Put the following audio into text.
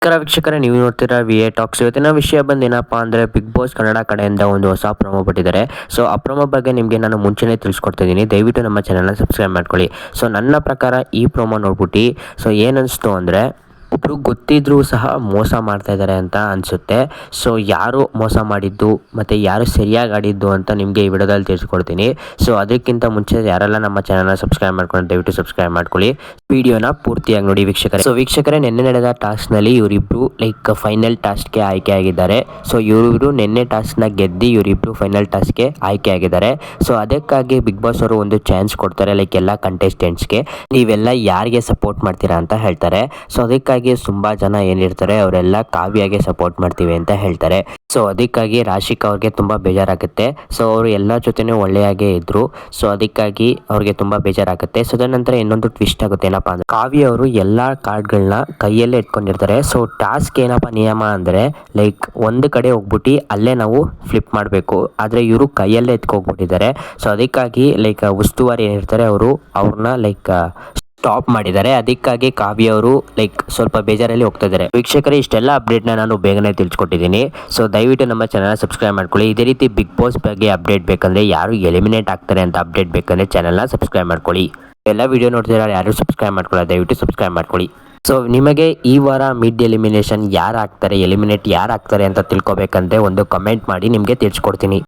ನಮಸ್ಕಾರ ವೀಕ್ಷಕರೇ, ನೀವು ನೋಡ್ತೀರಾ VA ಟಾಕ್ಸ್. ಇವತ್ತಿನ ವಿಷಯ ಬಂದೇನಪ್ಪ ಅಂದರೆ ಬಿಗ್ ಬಾಸ್ ಕನ್ನಡ ಕಡೆಯಿಂದ ಒಂದು ಹೊಸ ಪ್ರೊಮೋ ಬಿಟ್ಟಿದ್ದಾರೆ. ಸೊ ಆ ಪ್ರೊಮೋ ಬಗ್ಗೆ ನಿಮಗೆ ನಾನು ಮುಂಚೆನೇ ತಿಳಿಸ್ಕೊಡ್ತಿದ್ದೀನಿ. ದಯವಿಟ್ಟು ನಮ್ಮ ಚಾನಲ್ನ ಸಬ್ಸ್ಕ್ರೈಬ್ ಮಾಡ್ಕೊಳ್ಳಿ. ಸೊ ನನ್ನ ಪ್ರಕಾರ ಈ ಪ್ರೊಮೋ ನೋಡ್ಬಿಟ್ಟು ಸೊ ಏನನ್ನಿಸ್ತು ಅಂದರೆ, ಒಬ್ಬರು ಗೊತ್ತಿದ್ರೂ ಸಹ ಮೋಸ ಮಾಡ್ತಾ ಇದ್ದಾರೆ ಅಂತ ಅನಿಸುತ್ತೆ. ಸೊ ಯಾರು ಮೋಸ ಮಾಡಿದ್ದು ಮತ್ತು ಯಾರು ಸರಿಯಾಗಿ ಆಡಿದ್ದು ಅಂತ ನಿಮಗೆ ಈ ವಿಡಿಯೋದಲ್ಲಿ ತಿಳಿಸ್ಕೊಡ್ತೀನಿ. ಸೊ ಅದಕ್ಕಿಂತ ಮುಂಚೆ ಯಾರೆಲ್ಲ ನಮ್ಮ ಚಾನಲ್ನ ಸಬ್ಸ್ಕ್ರೈಬ್ ಮಾಡ್ಕೊಂಡು ದಯವಿಟ್ಟು ಸಬ್ಸ್ಕ್ರೈಬ್ ಮಾಡ್ಕೊಳ್ಳಿ. ವಿಡಿಯೋನ ಪೂರ್ತಿಯಾಗಿ ನೋಡಿ ವೀಕ್ಷಕರೇ. ಸೊ ವೀಕ್ಷಕರೇ, ನಿನ್ನೆ ನಡೆದ ಟಾಸ್ಕ್ನಲ್ಲಿ ಇವರಿಬ್ಬರು ಫೈನಲ್ ಟಾಸ್ಕ್ಗೆ ಆಯ್ಕೆ ಆಗಿದ್ದಾರೆ. ಸೊ ಇವರಿಬ್ಬರು ನಿನ್ನೆ ಟಾಸ್ಕ್ನ ಗೆದ್ದು ಇವರಿಬ್ಬರು ಫೈನಲ್ ಟಾಸ್ಕ್ಗೆ ಆಯ್ಕೆ ಆಗಿದ್ದಾರೆ. ಸೊ ಅದಕ್ಕಾಗಿ ಬಿಗ್ ಬಾಸ್ ಅವರು ಒಂದು ಚಾನ್ಸ್ ಕೊಡ್ತಾರೆ ಎಲ್ಲ ಕಂಟೆಸ್ಟೆಂಟ್ಸ್ಗೆ. ನೀವೆಲ್ಲ ಯಾರಿಗೆ ಸಪೋರ್ಟ್ ಮಾಡ್ತೀರಾ ಅಂತ ಹೇಳ್ತಾರೆ. ಸೊ ಅದಕ್ಕಾಗಿ ತುಂಬಾ ಜನ ಏನಿರ್ತಾರೆ ಅವರೆಲ್ಲ ಕಾವ್ಯಗೆ ಸಪೋರ್ಟ್ ಮಾಡ್ತೀವಿ ಅಂತ ಹೇಳ್ತಾರೆ. ಸೊ ಅದಕ್ಕಾಗಿ ರಾಶಿಕಾ ಅವ್ರಿಗೆ ತುಂಬಾ ಬೇಜಾರಾಗುತ್ತೆ. ಸೊ ಅವರು ಎಲ್ಲ ಜೊತೆನೂ ಒಳ್ಳೆಯಾಗೇ ಇದ್ರು. ಸೊ ಅದಕ್ಕಾಗಿ ಅವ್ರಿಗೆ ತುಂಬಾ ಬೇಜಾರಾಗುತ್ತೆ. ಸೊ ಅದ ನಂತರ ಇನ್ನೊಂದು ಟ್ವಿಸ್ಟ್ ಆಗುತ್ತೆ. ಏನಪ್ಪಾ ಅಂದ್ರೆ, ಕಾವ್ಯ ಅವರು ಎಲ್ಲಾ ಕಾರ್ಡ್ಗಳನ್ನ ಕೈಯಲ್ಲೇ ಇಟ್ಕೊಂಡಿರ್ತಾರೆ. ಸೊ ಟಾಸ್ಕ್ ಏನಪ್ಪಾ ನಿಯಮ ಅಂದ್ರೆ, ಒಂದು ಕಡೆ ಹೋಗ್ಬಿಟ್ಟು ಅಲ್ಲೇ ನಾವು ಫ್ಲಿಪ್ ಮಾಡಬೇಕು. ಆದ್ರೆ ಇವರು ಕೈಯಲ್ಲೇ ಎತ್ಕೋಗ್ಬಿಟ್ಟಿದ್ದಾರೆ. ಸೊ ಅದಕ್ಕಾಗಿ ಉಸ್ತುವಾರಿ ಏನಿರ್ತಾರೆ ಅವರು ಅವ್ರನ್ನ ಸ್ಟಾಪ್ ಮಾಡಿದ್ದಾರೆ. ಅದಕ್ಕಾಗಿ ಕಾವ್ಯ ಅವರು ಸ್ವಲ್ಪ ಬೇಜಾರಲ್ಲಿ ಹೋಗ್ತಾ ಇದ್ದಾರೆ. ವೀಕ್ಷಕರೇ, ಇಷ್ಟೆಲ್ಲ ಅಪ್ಡೇಟ್ನ ನಾನು ಬೇಗನೆ ತಿಳಿಸ್ಕೊಟ್ಟಿದ್ದೀನಿ. ಸೊ ದಯವಿಟ್ಟು ನಮ್ಮ ಚಾನಲ್ ಸಬ್ಸ್ಕ್ರೈಬ್ ಮಾಡ್ಕೊಳ್ಳಿ. ಇದೇ ರೀತಿ ಬಿಗ್ ಬಾಸ್ ಬಗ್ಗೆ ಅಪ್ಡೇಟ್ ಬೇಕಂದ್ರೆ, ಯಾರು ಎಲಿಮಿನೇಟ್ ಆಗ್ತಾರೆ ಅಂತ ಅಪ್ಡೇಟ್ ಬೇಕಂದ್ರೆ ಚಾನಲ್ನ ಸಬ್ಸ್ಕ್ರೈಬ್ ಮಾಡ್ಕೊಳ್ಳಿ. ಎಲ್ಲ ವಿಡಿಯೋ ನೋಡ್ತಿದ್ದಾರೆ, ಯಾರು ಸಬ್ಸ್ಕ್ರೈಬ್ ಮಾಡ್ಕೊಳ್ಳಿ, ದಯವಿಟ್ಟು ಸಬ್ಸ್ಕ್ರೈಬ್ ಮಾಡ್ಕೊಳ್ಳಿ. ಸೊ ನಿಮಗೆ ಈ ವಾರ ಮಿಡ್ ಎಲಿಮಿನೇಷನ್ ಯಾರು ಆಗ್ತಾರೆ, ಎಲಿಮಿನೇಟ್ ಯಾರು ಆಗ್ತಾರೆ ಅಂತ ತಿಳ್ಕೊಬೇಕಂದ್ರೆ ಒಂದು ಕಮೆಂಟ್ ಮಾಡಿ, ನಿಮಗೆ ತಿಳಿಸ್ಕೊಡ್ತೀನಿ.